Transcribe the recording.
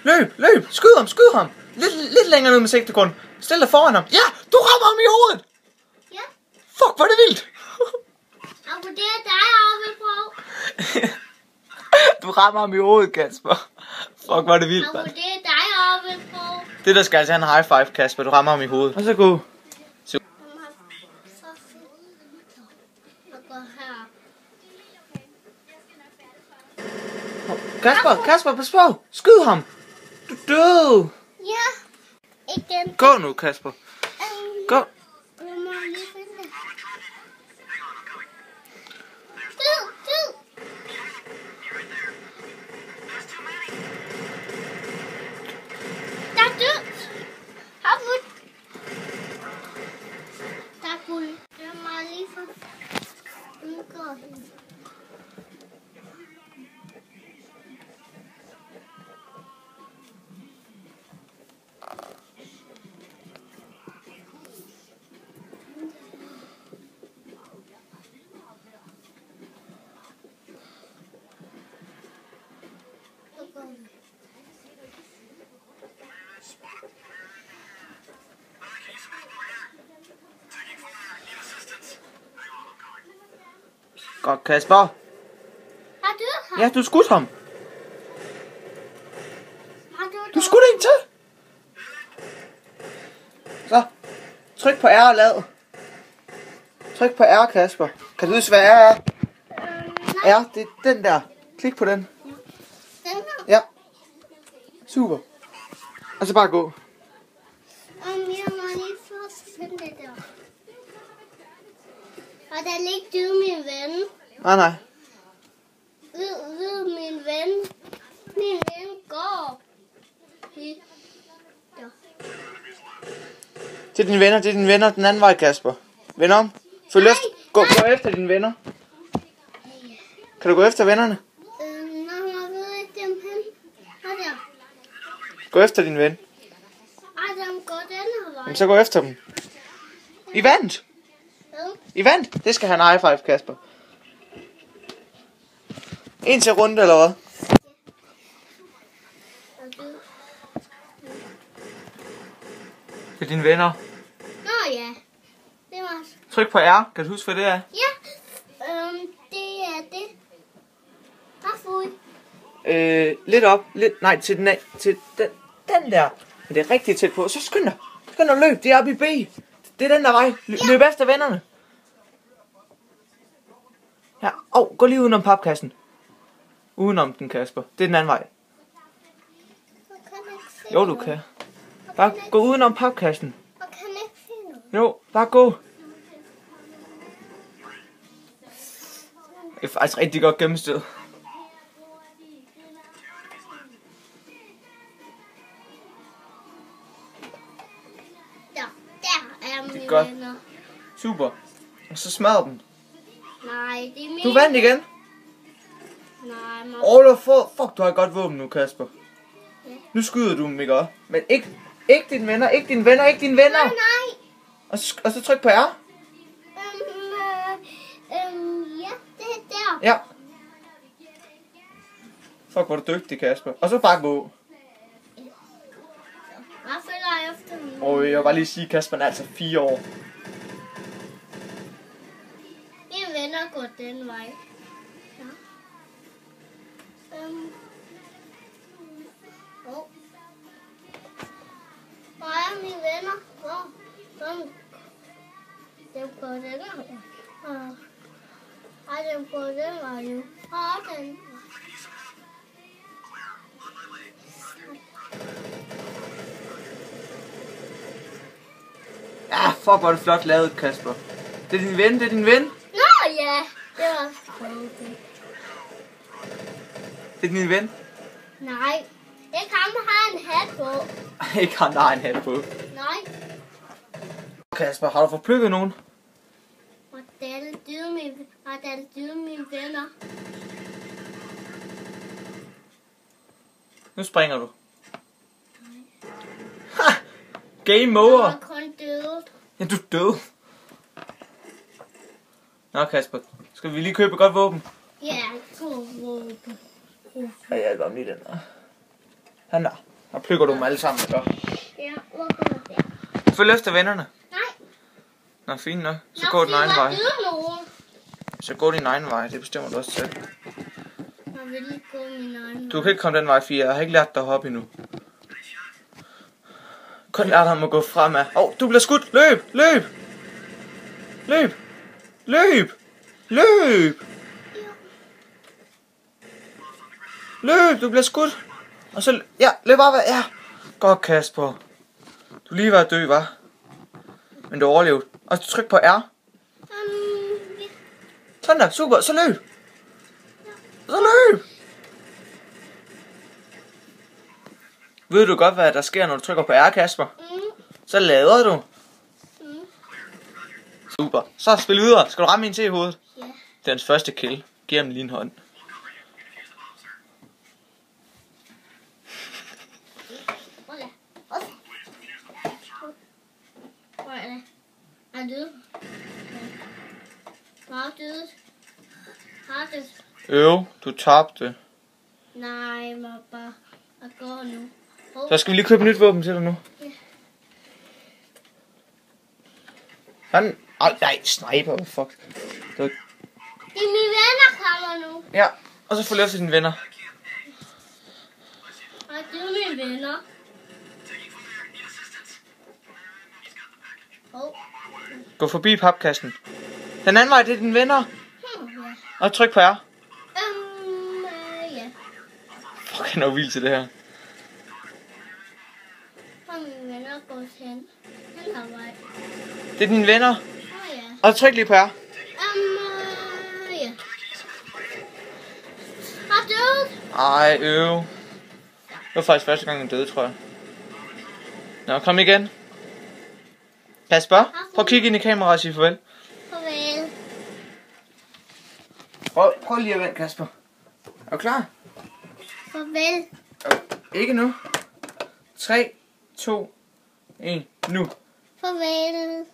Løb! Skyd ham! Lidt længere ned med sigtegrund. Stil dig foran ham. Ja! Du rammer ham i hovedet! Ja. Fuck, hvor er det vildt! Og det er dig, jeg vil prøve. Du rammer ham i hovedet, Kasper. Fuck, hvor er det vildt, Og mand. det er dig, jeg vil prøve. Det der skal altså have en high five, Kasper. Du rammer ham i hovedet. Og så gå. Kasper, pas på! Skyd ham! Du døde! Ja. Igen. Gå nu, Kasper. Gå. Jeg må lige finde det. Skyd. Der er død. Havud. Der er guld. Jeg må lige få udgå hende. Godt, Kasper. Har du ham? Ja, du skudte ham. Du Har skudte en til. Så. Tryk på R og lad. Tryk på R, Kasper. Kan du huske, hvad R er? R, det er den der. Klik på den. Den her? Ja. Super. Og så bare gå. Jeg må lige få finde det der. Og der ligger du, min ven. Nej. Ved min ven. Min ven går. Ja. Det er dine venner den anden vej, Kasper. Vend om. Følg efter. Gå efter dine venner. Kan du gå efter vennerne? Nej, jeg ved ikke dem hen. Hvad der? Gå efter din ven. Adam går den her vej. Jamen, så gå efter dem. I vandt. I vandt. Det skal have en high five, Kasper. En til runde, eller hvad? Det er dine venner. Nå ja. Det var... Tryk på R. Kan du huske, hvad det er? Ja. Det er det. Hvorfor? Lidt op. Nej, til den der. Men det er rigtig tæt på. Så skynd dig. Skynd dig og løb. Det er oppe i B. Det er den der vej. Løb efter vennerne. Ja. Gå lige udenom papkassen. Udenom den, Kasper. Det er den anden vej. Jo, du kan. Bare gå udenom papkassen. Jeg kan ikke se noget. Jo, bare gå. Det er faktisk rigtig godt gennemstød. Der er mine godt. venner. Super. Og så smadrer den. Nej, det er mine. Du vandt igen. Nej, mor. Fuck, du har et godt våben nu, Kasper. Ja. Nu skyder du dem, ikke? Men ikke dine venner, ikke dine venner. Nej. Og så tryk på R. Ja, det er der. Ja. Fuck, hvor er du dygtig, Kasper. Og så bare gå. Jeg følger efter mine. Og jeg vil bare lige sige, Kasper er altså 4 år. Mine venner går den vej. Ja. Hvor er mine venner? Dem går den vej. Ej, dem går den vej nu. Den vej. Ja, fuck, hvor er det flot lavet, Kasper. Det er din ven. Nå ja, det var sjovt. Det er din ven. Nej, ikke ham har en hat på. Ikke han, der har en hat på. Nej. Kasper, har du forplukket nogen? Hvordan du mine venner? Nu springer du. Ha! Game over. Jeg var kun død. Ja, du er død. Nå, Kasper. Skal vi lige købe et godt våben? Ja, god våben. Ja, jeg hjælper ham lige den der. Han der. Og plukker du dem alle sammen, eller? Ja, hvor kommer det? Følg efter vennerne. Nej. Nå, fint nok. Så går din egen vej. Nogen. Så går din egen vej, det bestemmer du også selv. Jeg vil ikke gå min egen. Du kan ikke komme den vej, Fie. Jeg har ikke lært dig at hoppe endnu. Kun lært ham at gå fremad. Du bliver skudt. Løb! Løb! Løb! Løb! Løb! Løb! Du bliver skudt. Og så... Ja, løb op. Ja. Godt, Kasper. Du lige var død, hva'? Men du overlevede. Og tryk på R. Ja. Sådan der. Super. Så løb. Så løb. Ved du godt, hvad der sker, når du trykker på R, Kasper? Så lader du. Super. Så spil videre. Skal du ramme en til i hovedet? Ja. Det er hans første kill. Giv ham lige en hånd. Hvor er det? Er du? Har du? Har du? Du tabte. Nej, må bare gå nu. Så skal vi lige købe nyt våben til dig nu. Ja. Han... nej, sniper, hvad fuck. Det er mine venner kommer nu. Ja, og så følg efter dine venner. Er du mine venner? Gå forbi papkassen. Den anden vej, det er dine venner. Ja. Og tryk på R. Ja. Fuck, han er jo vild til det her. Hvor er mine venner gået hen? Den her vej. Det er dine venner. Ja. Og tryk lige på R. Ja. Har du? Ej, Det var faktisk første gang, han døde, tror jeg. Nå, kom igen. Kasper, prøv at kigge ind i kameraet og sige farvel. Farvel. Prøv lige at vente, Kasper. Er du klar? Farvel. Ikke nu. 3, 2, 1, nu. Farvel.